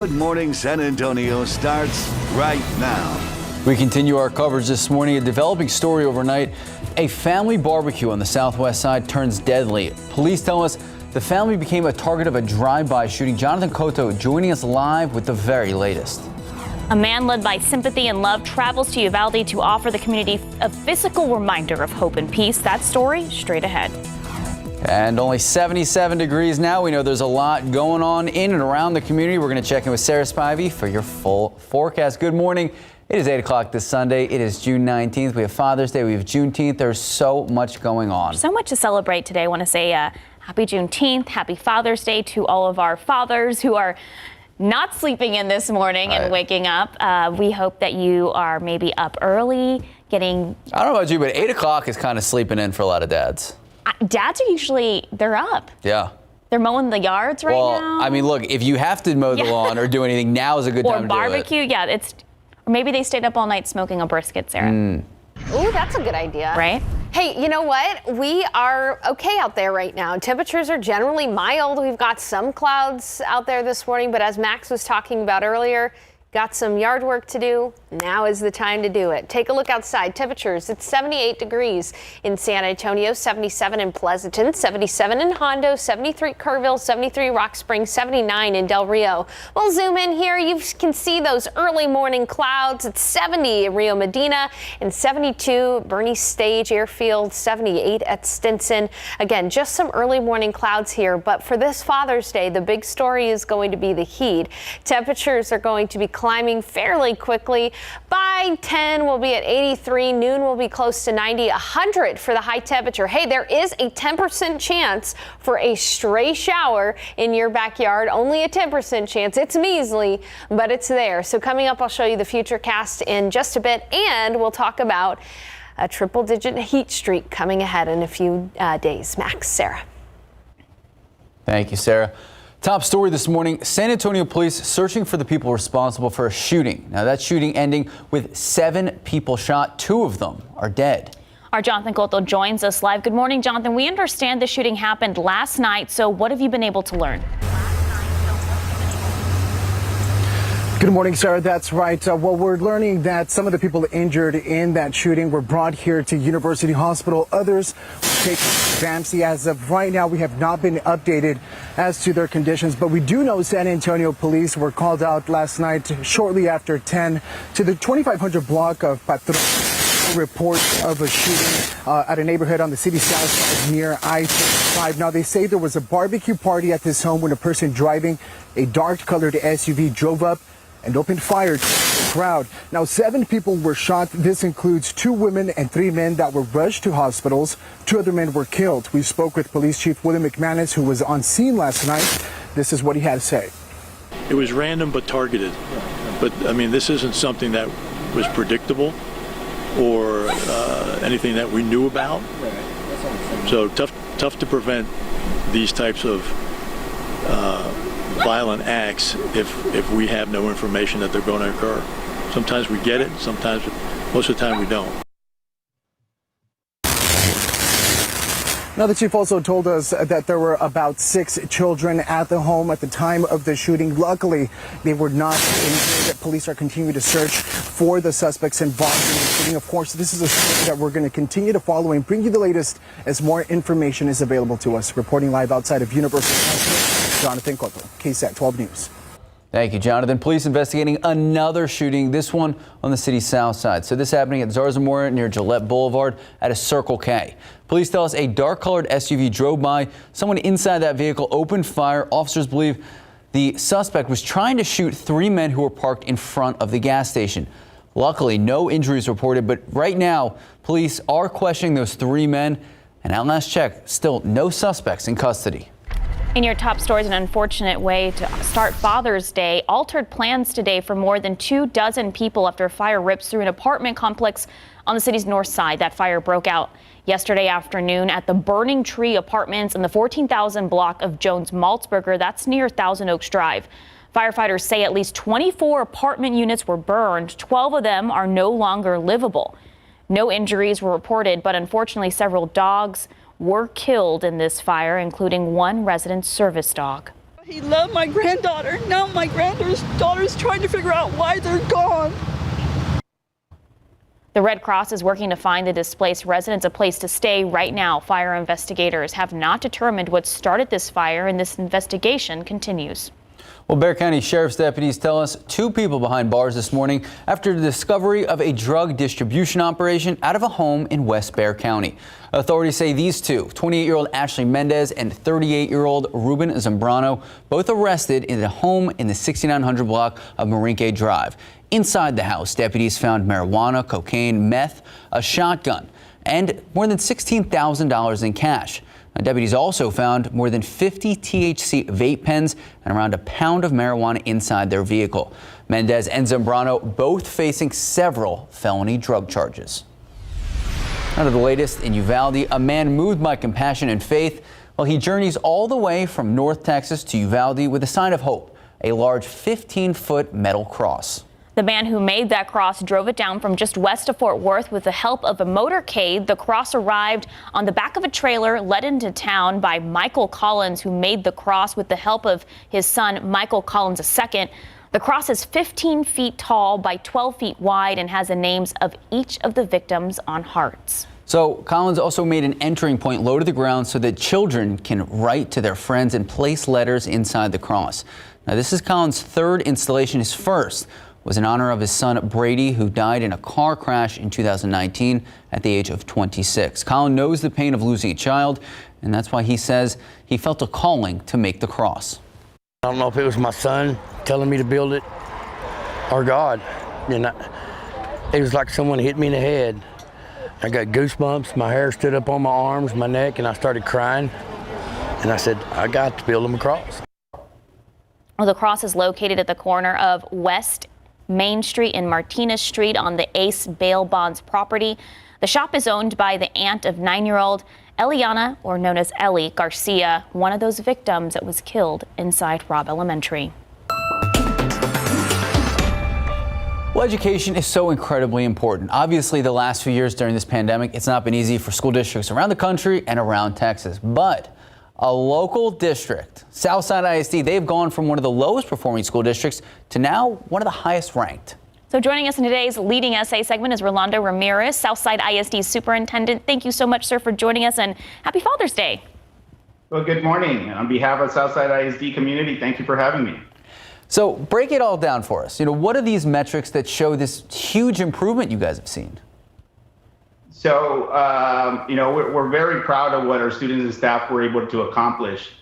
Good morning, San Antonio starts right now. We continue our coverage this morning. A developing story overnight. A family barbecue on the southwest side turns deadly. Police tell us the family became a target of a drive-by shooting. Jonathan Cotto joining us live with the very latest. A man led by sympathy and love travels to Uvalde to offer the community a physical reminder of hope and peace. That story straight ahead. And only 77 degrees now. We know there's a lot going on in and around the community. We're going to check in with Sarah Spivey for your full forecast. Good morning. It is 8 o'clock this Sunday. It is June 19th. We have Father's Day. We have Juneteenth. There's so much going on. So much to celebrate today. I want to say happy Juneteenth, happy Father's Day to all of our fathers who are not sleeping in this morning and waking up. We hope that you are maybe up early, getting... I don't know about you, but 8 o'clock is kind of sleeping in for a lot of dads. Dads are usually, they're up. Yeah. They're mowing the yards right now. I mean, look, if you have to mow the lawn or do anything, now is a good time to do it. Or barbecue, yeah. Or maybe they stayed up all night smoking a brisket, Sarah. Ooh, that's a good idea. Right? Hey, you know what? We are okay out there right now. Temperatures are generally mild. We've got some clouds out there this morning, but as Max was talking about earlier, got some yard work to do. Now is the time to do it. Take a look outside. Temperatures, it's 78 degrees in San Antonio, 77 in Pleasanton, 77 in Hondo, 73 Kerrville, 73 Rock Springs, 79 in Del Rio. We'll zoom in here. You can see those early morning clouds. It's 70 in Rio Medina and 72 Bernie Stage Airfield, 78 at Stinson. Again, just some early morning clouds here, but for this Father's Day, the big story is going to be the heat. Temperatures are going to be climbing fairly quickly. By 10, we'll be at 83. Noon will be close to 90. 100 for the high temperature. Hey, there is a 10% chance for a stray shower in your backyard. Only a 10% chance. It's measly, but it's there. So coming up, I'll show you the futurecast in just a bit, and we'll talk about a triple-digit heat streak coming ahead in a few days. Max, Sarah. Thank you, Sarah. Top story this morning, San Antonio police searching for the people responsible for a shooting. Now that shooting ending with 7 people shot. 2 of them are dead. Our Jonathan Cotto joins us live. Good morning, Jonathan. We understand the shooting happened last night. So what have you been able to learn? Good morning, Sarah. That's right. Well, we're learning that some of the people injured in that shooting were brought here to University Hospital. Others were taken to GMSA. As of right now, we have not been updated as to their conditions, but we do know San Antonio police were called out last night shortly after 10 to the 2500 block of Patron. Report of a shooting at a neighborhood on the city south side near I-35. Now, they say there was a barbecue party at this home when a person driving a dark-colored SUV drove up and opened fire to the crowd. Now, 7 people were shot. This includes 2 women and 3 men that were rushed to hospitals. 2 other men were killed. We spoke with Police Chief William McManus, who was on scene last night. This is what he had to say. It was random but targeted. But, I mean, this isn't something that was predictable or anything that we knew about. So tough to prevent these types of violent acts if we have no information that they're going to occur. Sometimes we get it, most of the time we don't. Now, the chief also told us that there were about 6 children at the home at the time of the shooting. Luckily, they were not injured. Police are continuing to search for the suspects involved in the shooting. Of course, this is a story that we're going to continue to follow and bring you the latest as more information is available to us. Reporting live outside of University Hospital, Jonathan Cotto, KSAT 12 News. Thank you, Jonathan. Police investigating another shooting, this one on the city's south side. So this happening at Zarzamora near Gillette Boulevard at a Circle K. Police tell us a dark-colored SUV drove by. Someone inside that vehicle opened fire. Officers believe the suspect was trying to shoot 3 men who were parked in front of the gas station. Luckily, no injuries reported, but right now, police are questioning those 3 men. And at last check, still no suspects in custody. In your top stories, an unfortunate way to start Father's Day. Altered plans today for more than 24 people after a fire rips through an apartment complex on the city's north side. That fire broke out yesterday afternoon at the Burning Tree Apartments in the 14,000 block of Jones-Maltzberger. That's near Thousand Oaks Drive. Firefighters say at least 24 apartment units were burned. 12 of them are no longer livable. No injuries were reported, but unfortunately several dogs were killed in this fire, including one resident service dog. He loved my granddaughter. Now my granddaughter's trying to figure out why they're gone. The Red Cross is working to find the displaced residents a place to stay right now. Fire investigators have not determined what started this fire, and this investigation continues. Well, Bexar County Sheriff's deputies tell us 2 people behind bars this morning after the discovery of a drug distribution operation out of a home in West Bexar County. Authorities say these two, 28-year-old Ashley Mendez and 38-year-old Ruben Zambrano, both arrested in a home in the 6900 block of Marinque Drive. Inside the house, deputies found marijuana, cocaine, meth, a shotgun, and more than $16,000 in cash. Now, deputies also found more than 50 THC vape pens and around a pound of marijuana inside their vehicle. Mendez and Zambrano both facing several felony drug charges. Now to the latest in Uvalde, a man moved by compassion and faith. Well, he journeys all the way from North Texas to Uvalde with a sign of hope, a large 15-foot metal cross. The man who made that cross drove it down from just west of Fort Worth with the help of a motorcade. The cross arrived on the back of a trailer led into town by Michael Collins, who made the cross with the help of his son, Michael Collins II. The cross is 15 feet tall by 12 feet wide and has the names of each of the victims on hearts. So Collins also made an entering point low to the ground so that children can write to their friends and place letters inside the cross. Now, this is Collins' third installation. His first was in honor of his son Brady, who died in a car crash in 2019 at the age of 26. Colin knows the pain of losing a child, and that's why he says he felt a calling to make the cross. I don't know if it was my son telling me to build it or God. And it was like someone hit me in the head. I got goosebumps, my hair stood up on my arms, my neck, and I started crying. And I said, I got to build him a cross. Well, the cross is located at the corner of West Main Street and Martinez Street on the Ace Bail Bonds property. The shop is owned by the aunt of 9-year-old Eliana, or known as Ellie Garcia, one of those victims that was killed inside Robb Elementary. Well, education is so incredibly important. Obviously, the last few years during this pandemic, it's not been easy for school districts around the country and around Texas. But a local district, Southside ISD, they've gone from one of the lowest performing school districts to now one of the highest ranked. So joining us in today's leading essay segment is Rolando Ramirez, Southside ISD Superintendent. Thank you so much, sir, for joining us, and happy Father's Day. Well, good morning. On behalf of Southside ISD community, thank you for having me. So break it all down for us. What are these metrics that show this huge improvement you guys have seen? So, we're very proud of what our students and staff were able to accomplish.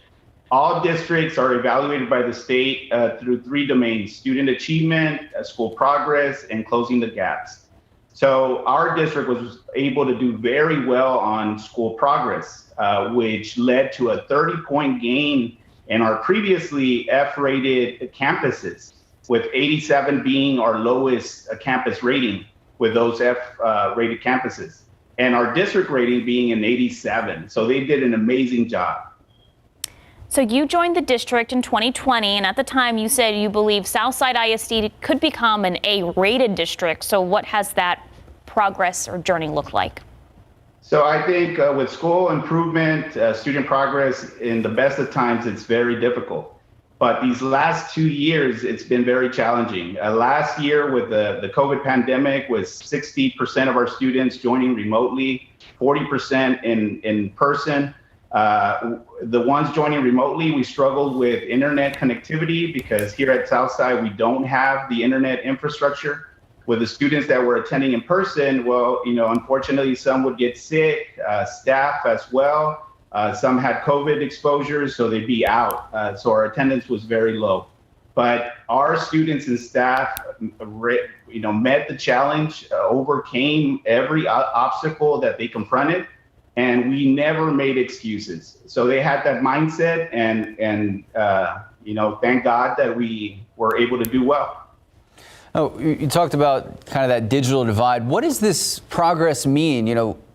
All districts are evaluated by the state through 3 domains: student achievement, school progress, and closing the gaps. So our district was able to do very well on school progress, which led to a 30-point gain in our previously F-rated campuses, with 87 being our lowest campus rating with those F-rated campuses, and our district rating being an 87. So they did an amazing job. So you joined the district in 2020, and at the time you said you believe Southside ISD could become an A-rated district. So what has that progress or journey looked like? So I think with school improvement, student progress, in the best of times, it's very difficult. But these last 2 years, it's been very challenging. Last year with the COVID pandemic, was 60% of our students joining remotely, 40% in person. The ones joining remotely, we struggled with internet connectivity because here at Southside, we don't have the internet infrastructure. With the students that were attending in person, well, unfortunately, some would get sick, staff as well. Some had COVID exposures, so they'd be out. So our attendance was very low. But our students and staff, met the challenge, overcame every obstacle that they confronted, and we never made excuses. So they had that mindset, and thank God that we were able to do well. Oh, you talked about kind of that digital divide. What does this progress mean?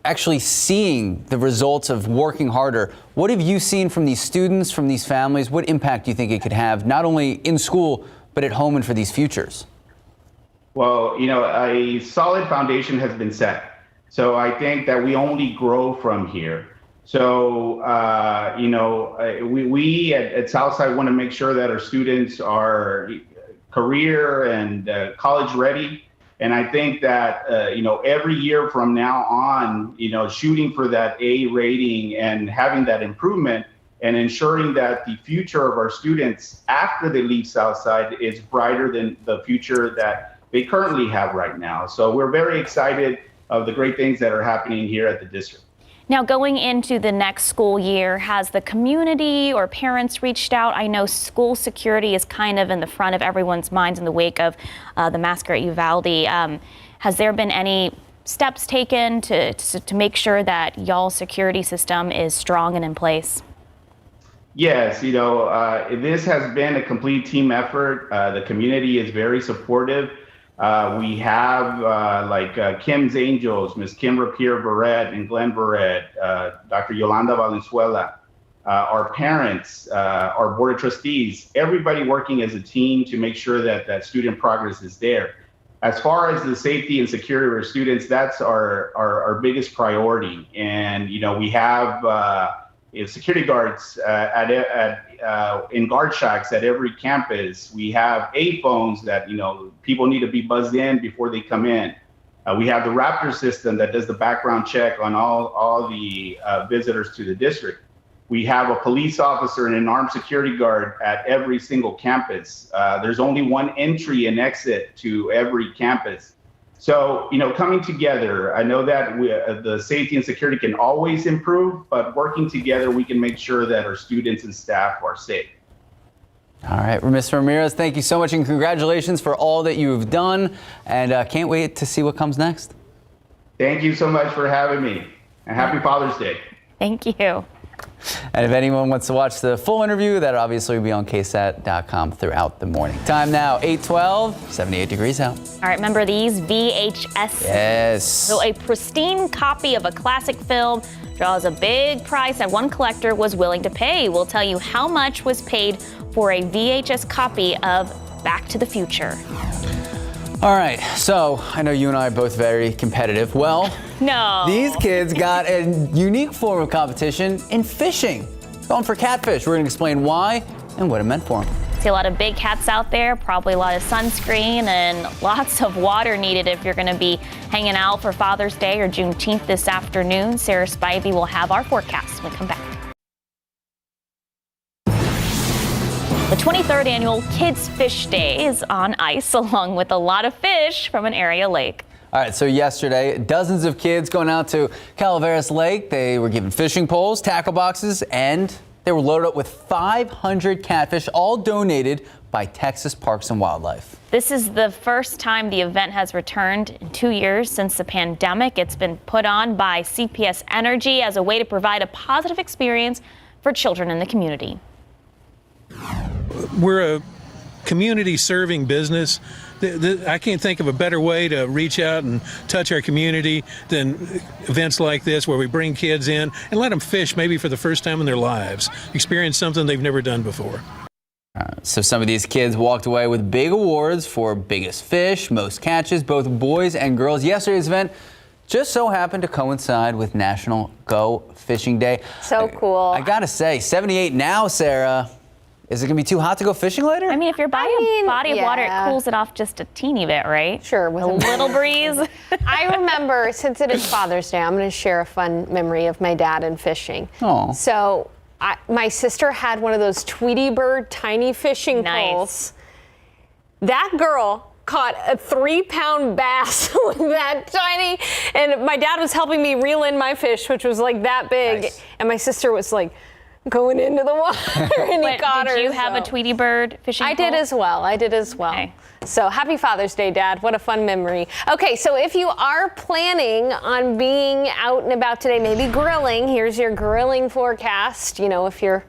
Actually seeing the results of working harder. What have you seen from these students, from these families? What impact do you think it could have, not only in school, but at home and for these futures? Well, a solid foundation has been set. So I think that we only grow from here. So, we at Southside want to make sure that our students are career and college ready. And I think that, every year from now on, shooting for that A rating and having that improvement and ensuring that the future of our students after they leave Southside is brighter than the future that they currently have right now. So we're very excited of the great things that are happening here at the district. Now, going into the next school year, has the community or parents reached out? I know school security is kind of in the front of everyone's minds in the wake of the massacre at Uvalde. Has there been any steps taken to make sure that y'all's security system is strong and in place? Yes, this has been a complete team effort. The community is very supportive. We have Kim's Angels, Ms. Kim Rapier-Barrett and Glenn Barrett, Dr. Yolanda Valenzuela, our parents, our board of trustees, everybody working as a team to make sure that student progress is there. As far as the safety and security of our students, that's our biggest priority. And, we have security guards in guard shacks at every campus. We have phones that people need to be buzzed in before they come in. We have the Raptor system that does the background check on all the visitors to the district. We have a police officer and an armed security guard at every single campus. There's only one entry and exit to every campus. So, coming together, I know that the safety and security can always improve, but working together, we can make sure that our students and staff are safe. All right, Mr. Ramirez, thank you so much and congratulations for all that you've done. And can't wait to see what comes next. Thank you so much for having me. And happy Father's Day. Thank you. And if anyone wants to watch the full interview, that obviously will be on KSAT.com throughout the morning. Time now, 8:12, 78 degrees out. All right, remember these VHS? Yes. So a pristine copy of a classic film draws a big price that one collector was willing to pay. We'll tell you how much was paid for a VHS copy of Back to the Future. All right, so I know you and I are both very competitive. Well, no. These kids got a unique form of competition in fishing. Going for catfish. We're going to explain why and what it meant for them. See a lot of big cats out there, probably a lot of sunscreen and lots of water needed if you're going to be hanging out for Father's Day or Juneteenth this afternoon. Sarah Spivey will have our forecast when we come back. The 23rd annual Kids Fish Day is on ice along with a lot of fish from an area lake. All right, so yesterday, dozens of kids going out to Calaveras Lake. They were given fishing poles, tackle boxes, and they were loaded up with 500 catfish, all donated by Texas Parks and Wildlife. This is the first time the event has returned in 2 years since the pandemic. It's been put on by CPS Energy as a way to provide a positive experience for children in the community. We're a community serving business. I can't think of a better way to reach out and touch our community than events like this where we bring kids in and let them fish maybe for the first time in their lives, experience something they've never done before. So some of these kids walked away with big awards for biggest fish, most catches, both boys and girls. Yesterday's event just so happened to coincide with National Go Fishing Day. So cool. I gotta say, 78 now, Sarah. Is it going to be too hot to go fishing later? I mean, if you're by a body of water, it cools it off just a teeny bit, right? Sure. With a little breeze. I remember, since it is Father's Day, I'm going to share a fun memory of my dad and fishing. Oh. So my sister had one of those Tweety Bird tiny fishing poles. That girl caught a 3-pound bass with that tiny, and my dad was helping me reel in my fish, which was like that big. Nice. And my sister was like going into the water and he caught her. Did you have a Tweety Bird fishing pole? I did as well. Okay. So happy Father's Day, Dad. What a fun memory. Okay, so if you are planning on being out and about today, maybe grilling, here's your grilling forecast. You know, if you're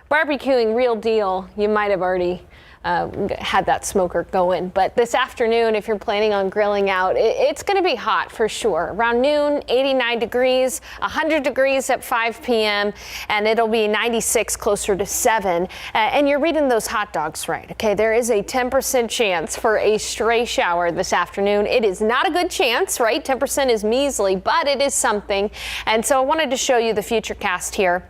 barbecuing real deal, you might have already had that smoker going. But this afternoon, if you're planning on grilling out, it's going to be hot for sure. Around noon, 89 degrees, 100 degrees at 5 p.m., and it'll be 96 closer to 7. And you're reading those hot dogs right. Okay, there is a 10% chance for a stray shower this afternoon. It is not a good chance, right? 10% is measly, but it is something. And so I wanted to show you the futurecast here.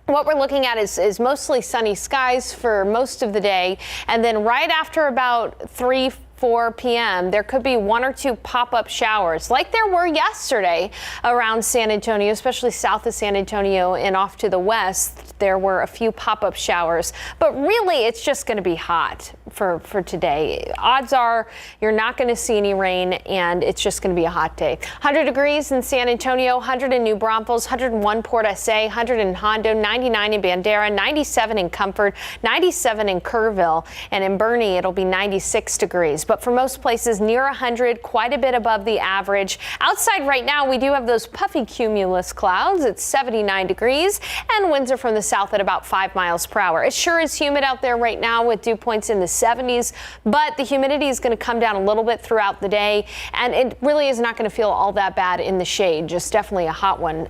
What we're looking at is mostly sunny skies for most of the day. And then right after about 4 p.m., there could be 1 or 2 pop-up showers like there were yesterday around San Antonio, especially south of San Antonio and off to the west. There were a few pop-up showers, but really it's just going to be hot for today. Odds are you're not going to see any rain, and it's just going to be a hot day. 100 degrees in San Antonio, 100 in New Braunfels, 101 Port SA, 100 in Hondo, 99 in Bandera, 97 in Comfort, 97 in Kerrville, and in Bernie it'll be 96 degrees. But for most places near 100, quite a bit above the average. Outside right now, we do have those puffy cumulus clouds. It's 79 degrees, and winds are from the south at about 5 miles per hour. It sure is humid out there right now with dew points in the 70s, but the humidity is going to come down a little bit throughout the day, and it really is not going to feel all that bad in the shade. Just definitely a hot one,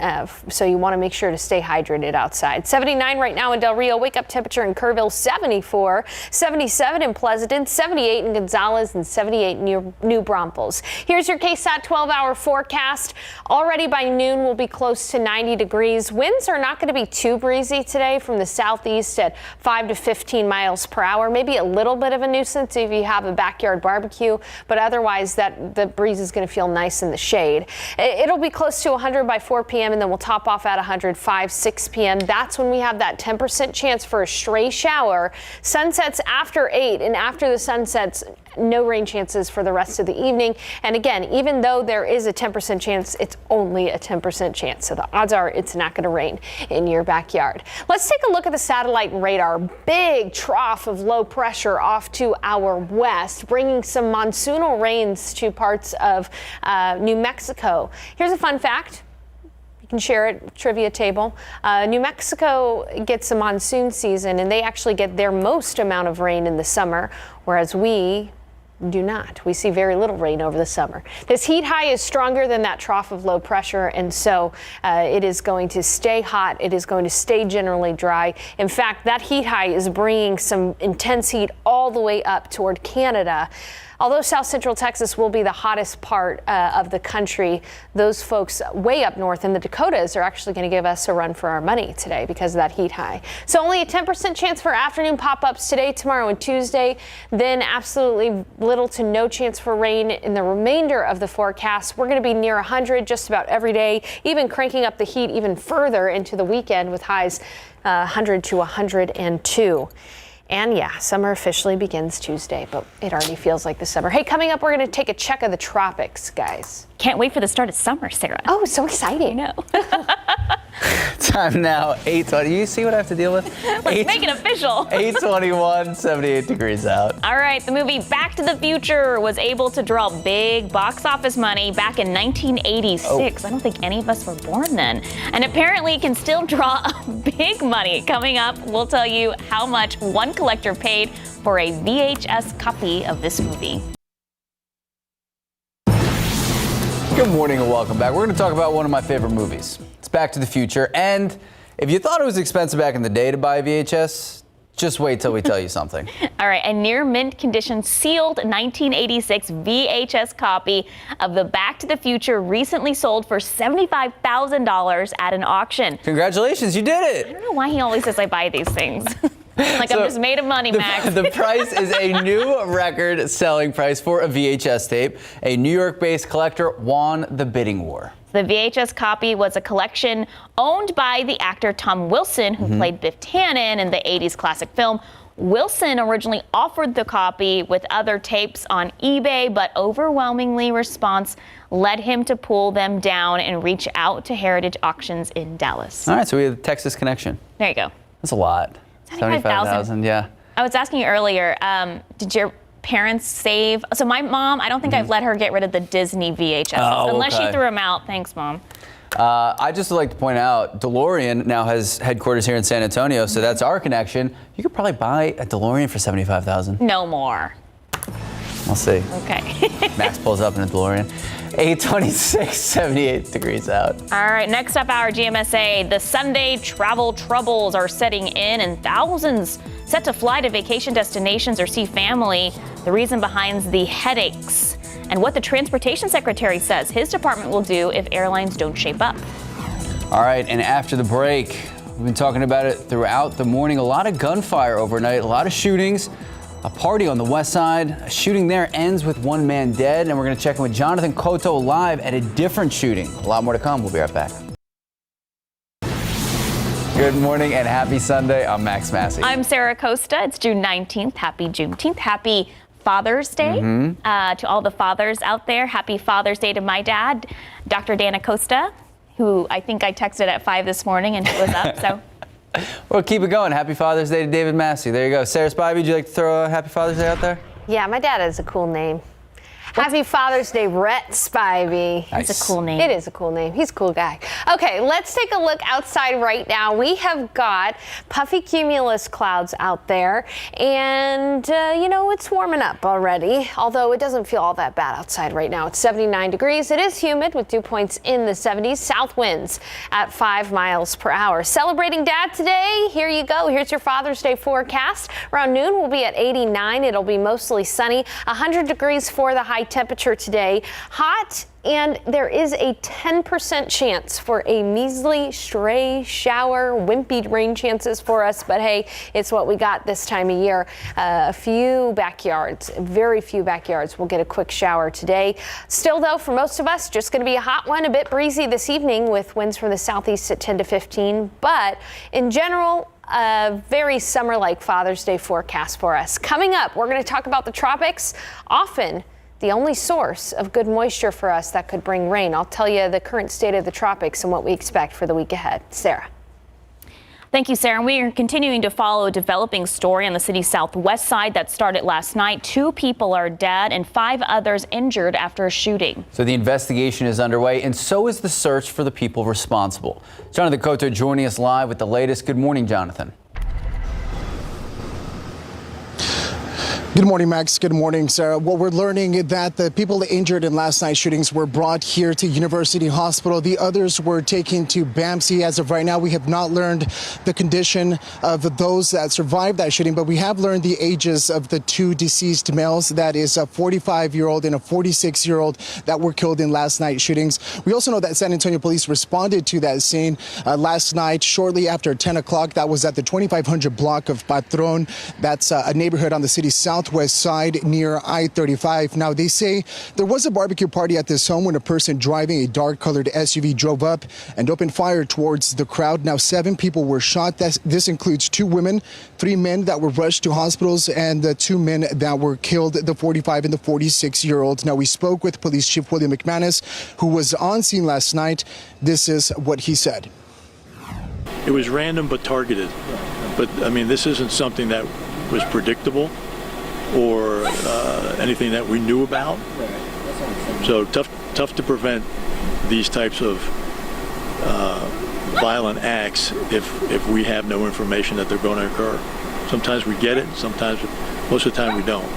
so you want to make sure to stay hydrated outside. 79 right now in Del Rio. Wake up temperature in Kerrville, 74, 77 in Pleasanton, 78 in Gonzales, and 78 near New Braunfels. Here's your KSAT 12-hour forecast. Already by noon, we'll be close to 90 degrees. Winds are not going to be too breezy today from the southeast at 5 to 15 miles per hour. Maybe a little bit of a nuisance if you have a backyard barbecue, but otherwise the breeze is going to feel nice in the shade. It'll be close to 100 by 4 p.m. and then we'll top off at 105, 6 p.m. That's when we have that 10% chance for a stray shower. Sunsets after 8, and after the sunsets, no rain chances for the rest of the evening. And again, even though there is a 10% chance, it's only a 10% chance. So the odds are it's not going to rain in your backyard. Let's take a look at the satellite radar. Big trough of low pressure off to our west, bringing some monsoonal rains to parts of New Mexico. Here's a fun fact. You can share it, trivia table. New Mexico gets a monsoon season, and they actually get their most amount of rain in the summer, whereas we do not. We see very little rain over the summer. This heat high is stronger than that trough of low pressure, and so it is going to stay hot. It is going to stay generally dry. In fact, that heat high is bringing some intense heat all the way up toward Canada. Although South Central Texas will be the hottest part of the country, those folks way up north in the Dakotas are actually going to give us a run for our money today because of that heat high. So only a 10% chance for afternoon pop-ups today, tomorrow, and Tuesday. Then absolutely little to no chance for rain in the remainder of the forecast. We're going to be near 100 just about every day, even cranking up the heat even further into the weekend with highs 100 to 102. And yeah, summer officially begins Tuesday, but it already feels like the summer. Hey, coming up, we're going to take a check of the tropics, guys. Can't wait for the start of summer, Sarah. Oh, so exciting. I know. Time now, 8:20. You see what I have to deal with? Let's make it official. 8:21, 78 degrees out. All right, the movie Back to the Future was able to draw big box office money back in 1986. I don't think any of us were born then. And apparently can still draw big money. Coming up, we'll tell you how much one collector paid for a VHS copy of this movie. Good morning and welcome back. We're going to talk about one of my favorite movies. It's Back to the Future. And if you thought it was expensive back in the day to buy a VHS, just wait till we tell you something. All right, a near mint condition sealed 1986 VHS copy of the Back to the Future recently sold for $75,000 at an auction. Congratulations, you did it. I don't know why he always says I buy these things. Like I'm just made of money, Max. The price is a new record selling price for a VHS tape. A New York-based collector won the bidding war. The VHS copy was a collection owned by the actor Tom Wilson, who played Biff Tannen in the 80s classic film. Wilson originally offered the copy with other tapes on eBay, but overwhelmingly response led him to pull them down and reach out to Heritage Auctions in Dallas. All right, so we have a Texas connection. There you go. That's a lot. 75,000, yeah. I was asking you earlier, did your parents save? So my mom, I don't think I've let her get rid of the Disney VHS unless she threw them out. Thanks, Mom. I just would like to point out, DeLorean now has headquarters here in San Antonio, so that's our connection. You could probably buy a DeLorean for $75,000. No more. We'll see. Okay. Max pulls up in a DeLorean. 826, 78 degrees out. All right, next up, our GMSA. The Sunday travel troubles are setting in, and thousands set to fly to vacation destinations or see family. The reason behind the headaches and what the transportation secretary says his department will do if airlines don't shape up. All right, and after the break, we've been talking about it throughout the morning. A lot of gunfire overnight, a lot of shootings. A party on the west side. A shooting there ends with one man dead, and we're going to check in with Jonathan Cotto live at a different shooting. A lot more to come. We'll be right back. Good morning and happy Sunday. I'm Max Massey. I'm Sarah Costa. It's June 19th. Happy Juneteenth. Happy Father's Day to all the fathers out there. Happy Father's Day to my dad, Dr. Dana Costa, who I think I texted at 5 this morning and he was up. So. Well, keep it going. Happy Father's Day to David Massey. There you go. Sarah Spivey, would you like to throw a Happy Father's Day out there? Yeah, my dad has a cool name. Happy Father's Day, Rhett Spivey. Nice. That's a cool name. It is a cool name. He's a cool guy. Okay, let's take a look outside right now. We have got puffy cumulus clouds out there, and it's warming up already, although it doesn't feel all that bad outside right now. It's 79 degrees. It is humid with dew points in the 70s. South winds at 5 miles per hour. Celebrating Dad today. Here you go. Here's your Father's Day forecast. Around noon, we'll be at 89. It'll be mostly sunny. 100 degrees for the high temperature today. Hot, and there is a 10% chance for a measly stray shower, wimpy rain chances for us, but hey, it's what we got this time of year. A few backyards, very few backyards will get a quick shower today. Still though, for most of us, just going to be a hot one, a bit breezy this evening with winds from the southeast at 10 to 15, but in general, a very summer-like Father's Day forecast for us. Coming up, we're going to talk about the tropics, often the only source of good moisture for us that could bring rain. I'll tell you the current state of the tropics and what we expect for the week ahead. Sarah. Thank you, Sarah. And we are continuing to follow a developing story on the city's southwest side that started last night. 2 people are dead and 5 others injured after a shooting. So the investigation is underway, and so is the search for the people responsible. Jonathan Cotto joining us live with the latest. Good morning, Jonathan. Good morning, Max. Good morning, Sarah. Well, we're learning that the people injured in last night's shootings were brought here to University Hospital. The others were taken to BAMC. As of right now, we have not learned the condition of those that survived that shooting, but we have learned the ages of the 2 deceased males. That is a 45-year-old and a 46-year-old that were killed in last night's shootings. We also know that San Antonio police responded to that scene last night shortly after 10 o'clock. That was at the 2500 block of Patron. That's a neighborhood on the city's southwest side near I-35. Now, they say there was a barbecue party at this home when a person driving a dark-colored SUV drove up and opened fire towards the crowd. Now, 7 people were shot. This includes 2 women, 3 men that were rushed to hospitals, and the 2 men that were killed, the 45 and the 46-year-old. Now, we spoke with Police Chief William McManus, who was on scene last night. This is what he said. It was random but targeted. But, I mean, this isn't something that was predictable or anything that we knew about. So tough to prevent these types of violent acts if we have no information that they're going to occur. Sometimes we get it, sometimes, most of the time we don't.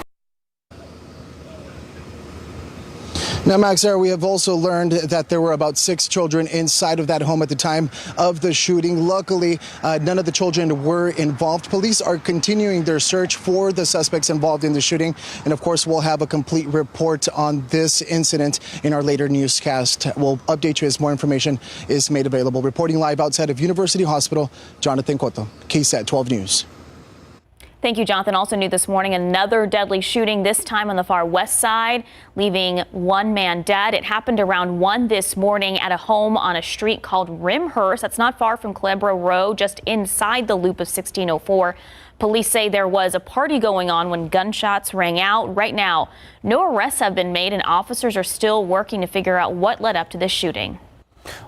Now, Max, we have also learned that there were about 6 children inside of that home at the time of the shooting. Luckily, none of the children were involved. Police are continuing their search for the suspects involved in the shooting. And of course, we'll have a complete report on this incident in our later newscast. We'll update you as more information is made available. Reporting live outside of University Hospital, Jonathan Cotto, KSAT 12 News. Thank you, Jonathan. Also new this morning, another deadly shooting, this time on the far west side, leaving 1 man dead. It happened around 1 this morning at a home on a street called Rimhurst. That's not far from Culebra Road, just inside the loop of 1604. Police say there was a party going on when gunshots rang out. Right now, no arrests have been made and officers are still working to figure out what led up to this shooting.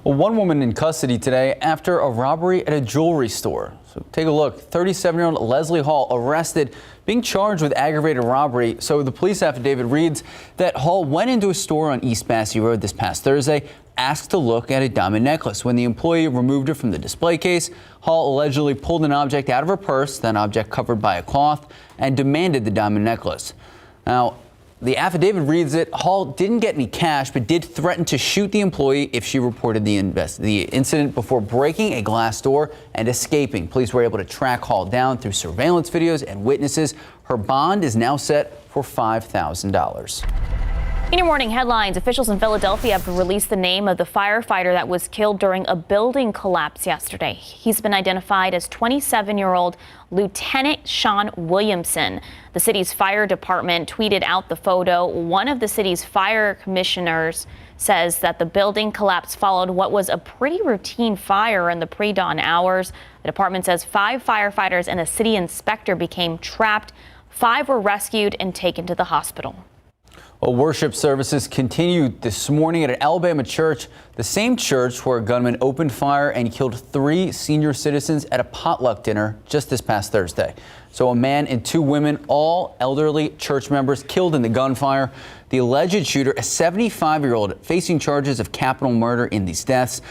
Well, 1 woman in custody today after a robbery at a jewelry store. So take a look. 37-year-old Leslie Hall arrested. being charged with aggravated robbery. So the police affidavit reads that Hall went into a store on East Massey Road this past Thursday, asked to look at a diamond necklace. When the employee removed it from the display case, Hall allegedly pulled an object out of her purse, that object covered by a cloth, and demanded the diamond necklace. Now, the affidavit reads that Hall didn't get any cash, but did threaten to shoot the employee if she reported the incident before breaking a glass door and escaping. Police were able to track Hall down through surveillance videos and witnesses. Her bond is now set for $5,000. In your morning headlines, officials in Philadelphia have released the name of the firefighter that was killed during a building collapse yesterday. He's been identified as 27-year-old Lieutenant Sean Williamson. The city's fire department tweeted out the photo. One of the city's fire commissioners says that the building collapse followed what was a pretty routine fire in the pre-dawn hours. The department says 5 firefighters and a city inspector became trapped. 5 were rescued and taken to the hospital. Well, worship services continued this morning at an Alabama church, the same church where a gunman opened fire and killed 3 senior citizens at a potluck dinner just this past Thursday. So a man and 2 women, all elderly church members, killed in the gunfire. The alleged shooter, a 75-year-old, facing charges of capital murder in these deaths.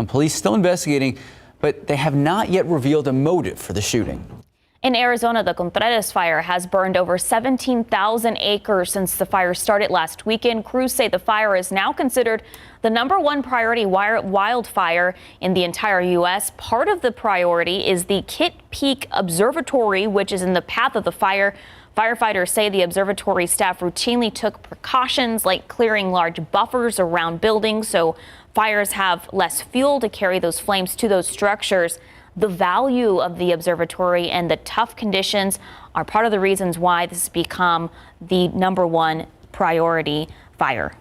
Police still investigating, but they have not yet revealed a motive for the shooting. In Arizona, the Contreras fire has burned over 17,000 acres since the fire started last weekend. Crews say the fire is now considered the #1 priority wildfire in the entire U.S. Part of the priority is the Kitt Peak Observatory, which is in the path of the fire. Firefighters say the observatory staff routinely took precautions like clearing large buffers around buildings so fires have less fuel to carry those flames to those structures. The value of the observatory and the tough conditions are part of the reasons why this has become the #1 priority fire.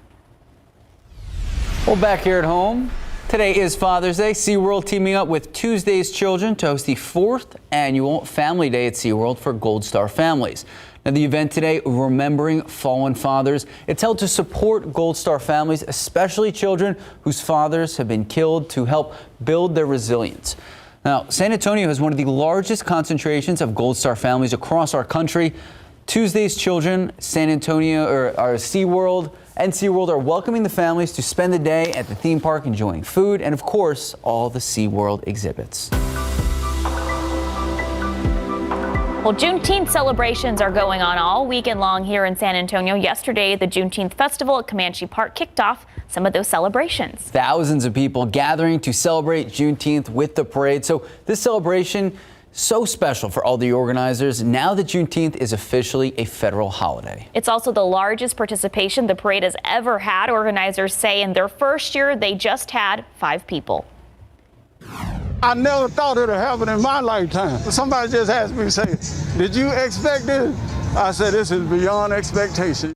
Well, back here at home, today is Father's Day. SeaWorld teaming up with Tuesday's Children to host the 4th annual Family Day at SeaWorld for Gold Star families. Now, the event today, Remembering Fallen Fathers, it's held to support Gold Star families, especially children whose fathers have been killed, to help build their resilience. Now, San Antonio has one of the largest concentrations of Gold Star families across our country. Tuesday's Children, San Antonio, or SeaWorld, and SeaWorld are welcoming the families to spend the day at the theme park enjoying food and, of course, all the SeaWorld exhibits. Well, Juneteenth celebrations are going on all weekend long here in San Antonio. Yesterday, the Juneteenth Festival at Comanche Park kicked off some of those celebrations. Thousands of people gathering to celebrate Juneteenth with the parade. So this celebration, so special for all the organizers now that Juneteenth is officially a federal holiday. It's also the largest participation the parade has ever had. Organizers say in their first year, they just had 5 people. I never thought it would happen in my lifetime. Somebody just asked me, say, did you expect this? I said, this is beyond expectation.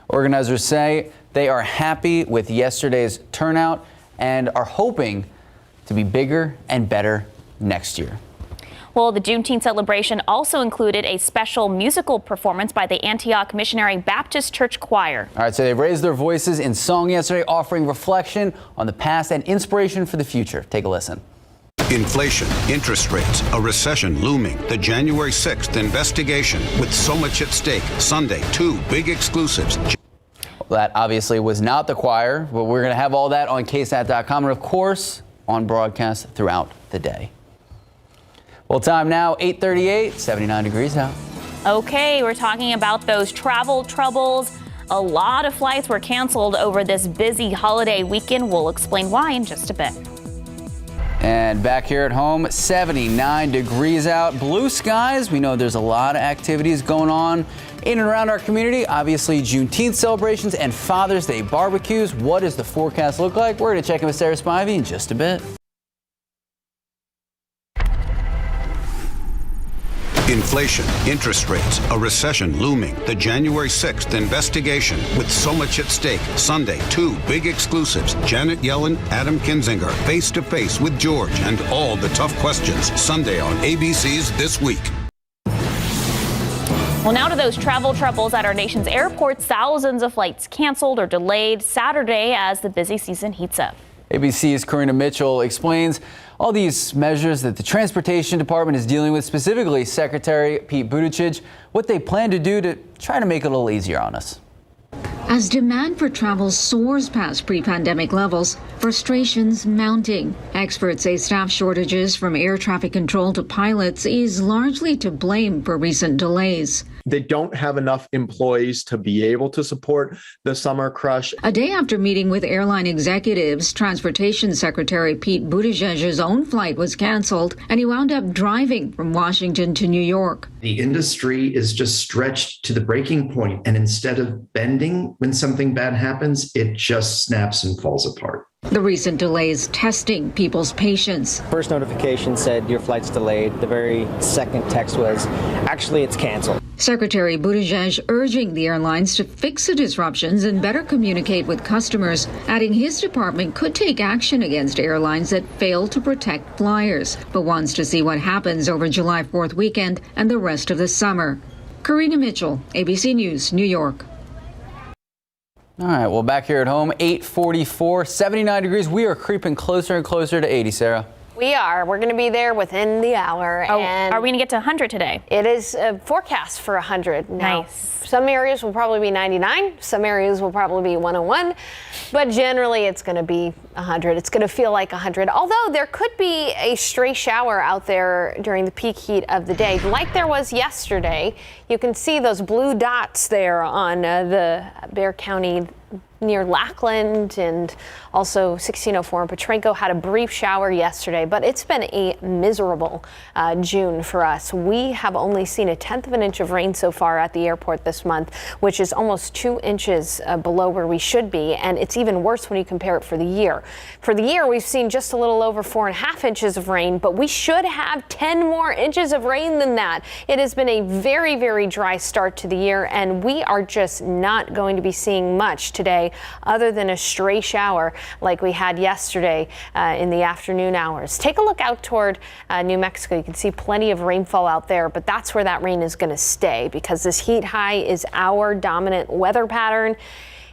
Organizers say they are happy with yesterday's turnout and are hoping to be bigger and better next year. Well, the Juneteenth celebration also included a special musical performance by the Antioch Missionary Baptist Church Choir. All right, so they raised their voices in song yesterday, offering reflection on the past and inspiration for the future. Take a listen. Inflation, interest rates, a recession looming, the January 6th investigation with so much at stake. Sunday, 2 big exclusives. Well, that obviously was not the choir, but we're going to have all that on KSAT.com and, of course, on broadcast throughout the day. Well, time now, 8:38, 79 degrees out. Okay, we're talking about those travel troubles. A lot of flights were canceled over this busy holiday weekend. We'll explain why in just a bit. And back here at home, 79 degrees out, blue skies. We know there's a lot of activities going on in and around our community. Obviously, Juneteenth celebrations and Father's Day barbecues. What does the forecast look like? We're going to check in with Sarah Spivey in just a bit. Inflation, interest rates, a recession looming, the January 6th investigation with so much at stake. Sunday, 2 big exclusives. Janet Yellen, Adam Kinzinger, face to face with George and all the tough questions. Sunday on ABC's This Week. Well, now to those travel troubles at our nation's airports. Thousands of flights canceled or delayed Saturday as the busy season heats up. ABC's Karina Mitchell explains All these measures that the Transportation Department is dealing with, specifically Secretary Pete Buttigieg, what they plan to do to try to make it a little easier on us. As demand for travel soars past pre-pandemic levels, frustrations mounting. Experts say staff shortages from air traffic control to pilots is largely to blame for recent delays. They don't have enough employees to be able to support the summer crush. A day after meeting with airline executives, Transportation Secretary Pete Buttigieg's own flight was canceled, and he wound up driving from Washington to New York. The industry is just stretched to the breaking point, and instead of bending when something bad happens, it just snaps and falls apart. The recent delays testing people's patience. First notification said your flight's delayed. The very second text was, actually, it's canceled. Secretary Buttigieg urging the airlines to fix the disruptions and better communicate with customers, adding his department could take action against airlines that fail to protect flyers, but wants to see what happens over July 4th weekend and the rest of the summer. Karina Mitchell, ABC News, New York. All right, well, back here at home, 8:44, 79 degrees. We are creeping closer and closer to 80, Sarah. We are. We're going to be there within the hour. Oh, and are we going to get to 100 today? It is a forecast for 100. Now, nice. Some areas will probably be 99. Some areas will probably be 101. But generally, it's going to be 100. It's going to feel like 100. Although there could be a stray shower out there during the peak heat of the day, like there was yesterday. You can see those blue dots there on the Bexar County near Lackland, and also 1604 and Petrenko had a brief shower yesterday, but it's been a miserable June for us. We have only seen 1/10 of an inch of rain so far at the airport this month, which is almost 2 inches below where we should be, and it's even worse when you compare it for the year. For the year, we've seen just a little over 4.5 inches of rain, but we should have 10 more inches of rain than that. It has been a very, very dry start to the year, and we are just not going to be seeing much today other than a stray shower like we had yesterday in the afternoon hours. Take a look out toward New Mexico. You can see plenty of rainfall out there, but that's where that rain is going to stay because this heat high is our dominant weather pattern.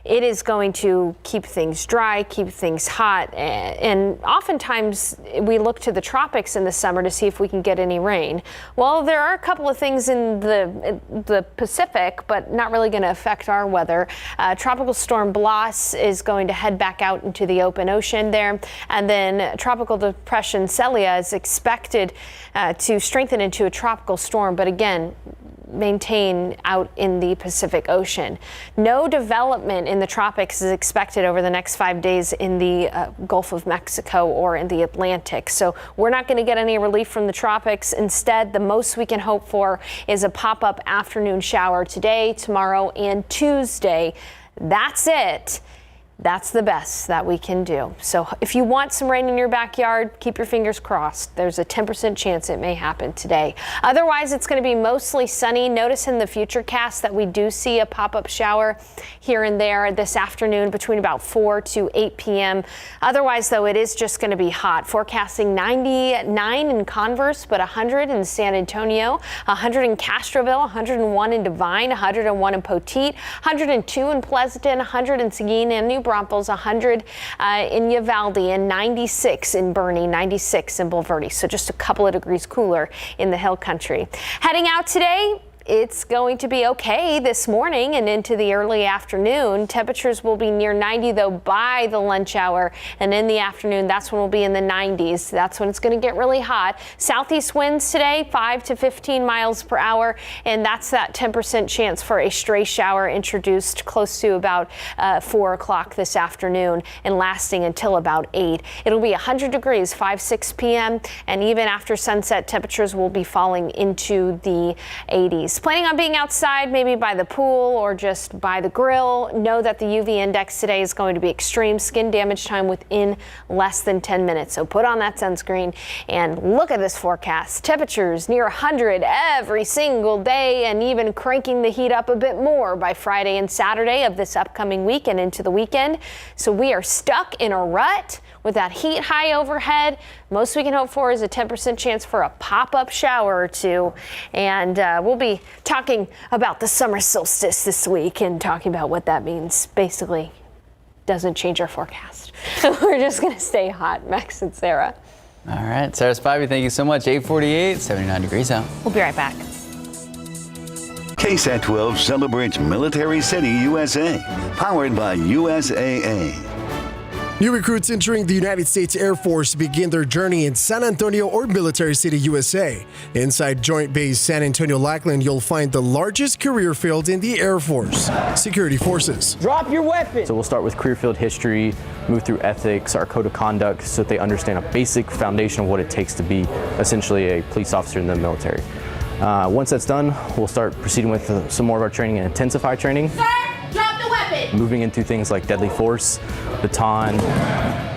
It is going to keep things dry, keep things hot, and oftentimes we look to the tropics in the summer to see if we can get any rain. Well, there are a couple of things in the Pacific, but not really going to affect our weather. Tropical storm Blas is going to head back out into the open ocean there, and then tropical depression Celia is expected to strengthen into a tropical storm, but again, maintain out in the Pacific Ocean. No development in the tropics is expected over the next 5 days in the Gulf of Mexico or in the Atlantic. So we're not going to get any relief from the tropics. Instead, the most we can hope for is a pop-up afternoon shower today, tomorrow, and Tuesday. That's it. That's the best that we can do. So if you want some rain in your backyard, keep your fingers crossed. There's a 10% chance it may happen today. Otherwise, it's going to be mostly sunny. Notice in the futurecast that we do see a pop-up shower here and there this afternoon between about 4 to 8 p.m. Otherwise, though, it is just going to be hot. Forecasting 99 in Converse, but 100 in San Antonio, 100 in Castroville, 101 in Devine, 101 in Poteet, 102 in Pleasanton, 100 in Seguin and New Braunfels, 100 in Uvalde, and 96 in Bernie, 96 in Bulverde. So just a couple of degrees cooler in the hill country. Heading out today, it's going to be okay this morning and into the early afternoon. Temperatures will be near 90, though, by the lunch hour. And in the afternoon, that's when we'll be in the 90s. That's when it's going to get really hot. Southeast winds today, 5 to 15 miles per hour. And that's that 10% chance for a stray shower introduced close to about 4 o'clock this afternoon and lasting until about 8. It'll be 100 degrees, 6 p.m. And even after sunset, temperatures will be falling into the 80s. Planning on being outside, maybe by the pool or just by the grill. Know that the UV index today is going to be extreme. Skin damage time within less than 10 minutes. So put on that sunscreen and look at this forecast. Temperatures near 100 every single day, and even cranking the heat up a bit more by Friday and Saturday of this upcoming week and into the weekend. So we are stuck in a rut with that heat high overhead. Most we can hope for is a 10% chance for a pop-up shower or two. And we'll be talking about the summer solstice this week and talking about what that means. Basically, doesn't change our forecast. We're just going to stay hot. Max and Sarah. All right, Sarah Spivey, thank you so much. 8:48, 79 degrees out. We'll be right back. KSAT 12 celebrates Military City, USA, powered by USAA. New recruits entering the United States Air Force begin their journey in San Antonio or Military City, USA. Inside Joint Base San Antonio Lackland, you'll find the largest career field in the Air Force, security forces. Drop your weapon! So we'll start with career field history, move through ethics, our code of conduct, so that they understand a basic foundation of what it takes to be essentially a police officer in the military. Once that's done, we'll start proceeding with some more of our training and intensify training. Sir, drop the weapon! Moving into things like deadly force, baton,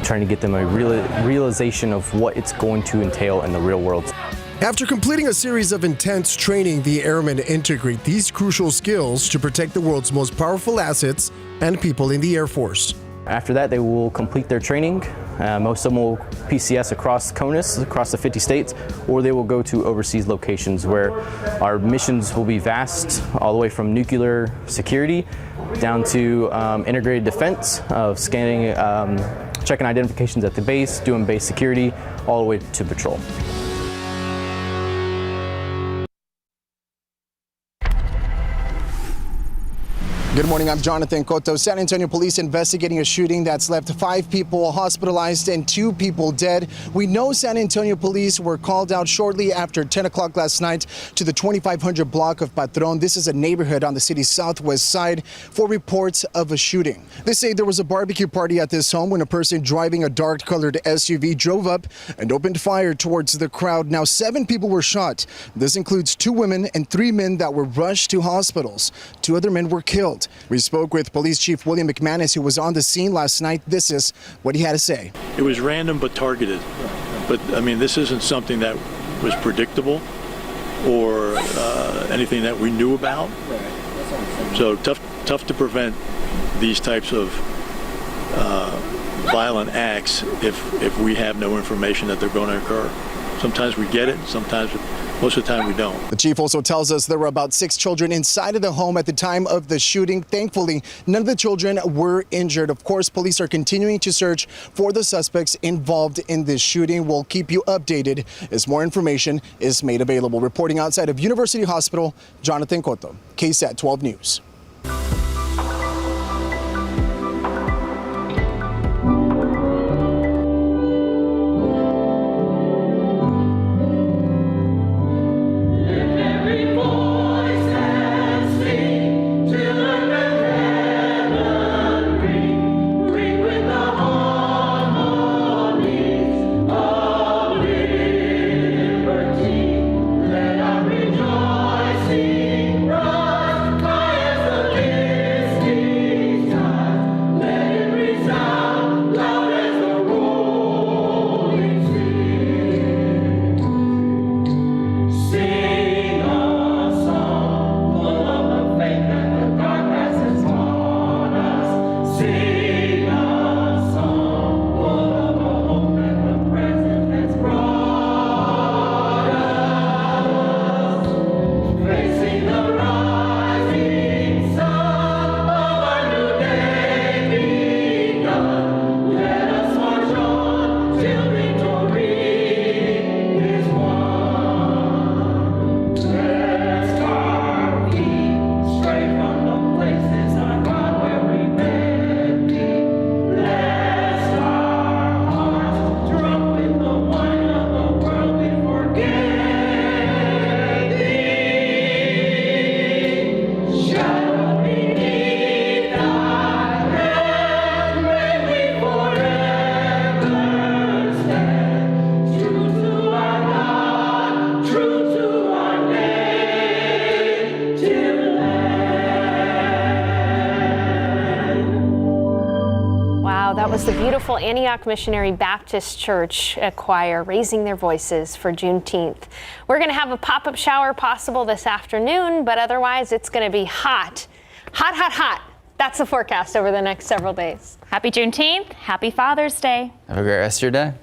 trying to get them a realization of what it's going to entail in the real world. After completing a series of intense training, the airmen integrate these crucial skills to protect the world's most powerful assets and people in the Air Force. After that, they will complete their training. Most of them will PCS across CONUS, across the 50 states, or they will go to overseas locations where our missions will be vast, all the way from nuclear security down to integrated defense of scanning, checking identifications at the base, doing base security, all the way to patrol. Good morning, I'm Jonathan Cotto. San Antonio police investigating a shooting that's left 5 people hospitalized and 2 people dead. We know San Antonio police were called out shortly after 10 o'clock last night to the 2500 block of Patron. This is a neighborhood on the city's southwest side for reports of a shooting. They say there was a barbecue party at this home when a person driving a dark-colored SUV drove up and opened fire towards the crowd. Now 7 people were shot. This includes 2 women and 3 men that were rushed to hospitals. 2 other men were killed. We spoke with Police Chief William McManus, who was on the scene last night. This is what he had to say. It was random but targeted. But I mean, this isn't something that was predictable or anything that we knew about. So tough to prevent these types of violent acts if we have no information that they're going to occur. Sometimes we get it, sometimes most of the time we don't. The chief also tells us there were about 6 children inside of the home at the time of the shooting. Thankfully, none of the children were injured. Of course, police are continuing to search for the suspects involved in this shooting. We'll keep you updated as more information is made available. Reporting outside of University Hospital, Jonathan Cotto, KSAT 12 News. That was the beautiful Antioch Missionary Baptist Church choir raising their voices for Juneteenth. We're going to have a pop-up shower possible this afternoon, but otherwise it's going to be hot. Hot, hot, hot. That's the forecast over the next several days. Happy Juneteenth. Happy Father's Day. Have a great rest of your day.